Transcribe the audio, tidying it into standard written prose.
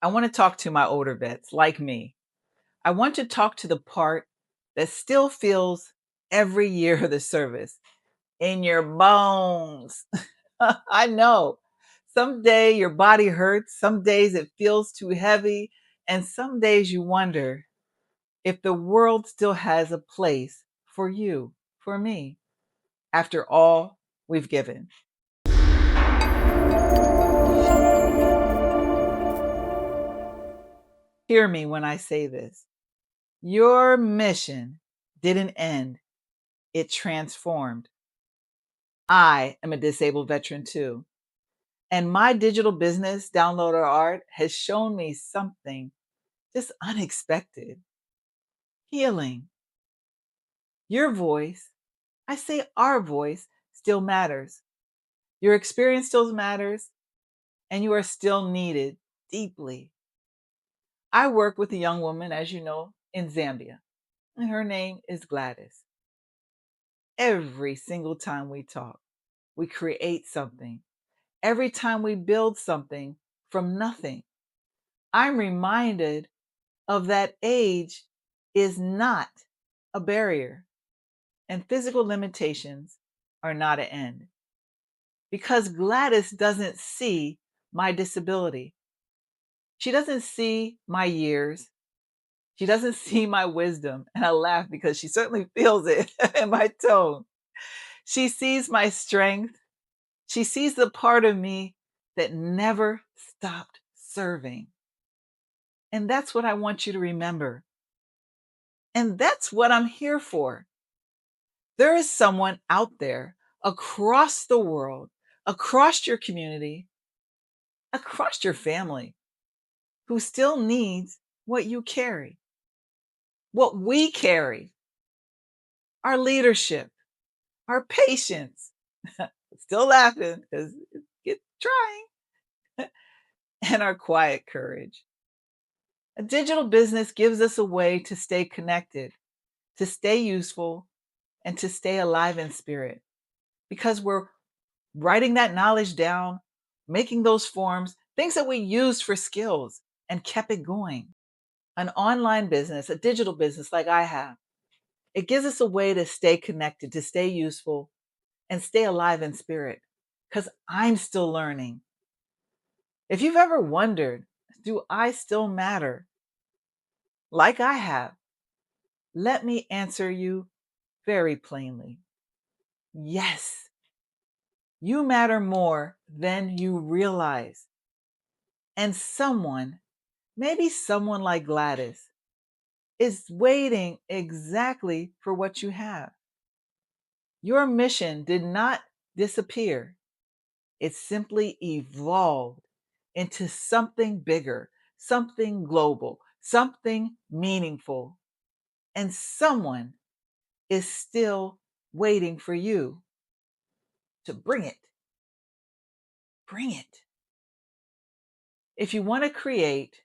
I want to talk to my older vets like me. I want to talk to the part that still feels every year of the service in your bones. I know. Some day your body hurts, some days it feels too heavy, and some days you wonder if the world still has a place for you, for me, after all we've given. Hear me when I say this. Your mission didn't end, it transformed. I am a disabled veteran too. And my digital business, Downloader Art, has shown me something just unexpected. Healing. Your voice, I say our voice, still matters. Your experience still matters, and you are still needed deeply. I work with a young woman, as you know, in Zambia, and her name is Gladys. Every single time we talk, we create something. Every time we build something from nothing, I'm reminded of that age is not a barrier and physical limitations are not an end. Because Gladys doesn't see my disability. She doesn't see my years. She doesn't see my wisdom. And I laugh because she certainly feels it in my tone. She sees my strength. She sees the part of me that never stopped serving. And that's what I want you to remember. And that's what I'm here for. There is someone out there across the world, across your community, across your family, who still needs what you carry, what we carry, our leadership, our patience. Still laughing because it's trying, and our quiet courage. A digital business gives us a way to stay connected, to stay useful, and to stay alive in spirit because we're writing that knowledge down, making those forms, things that we used for skills and kept it going. An online business, a digital business like I have, it gives us a way to stay connected, to stay useful, and stay alive in spirit because I'm still learning. If you've ever wondered, do I still matter? Like I have, let me answer you very plainly. Yes, you matter more than you realize. And someone, maybe someone like Gladys, is waiting exactly for what you have. Your mission did not disappear, it simply evolved into something bigger, something global, something meaningful. And someone is still waiting for you to bring it. Bring it. If you want to create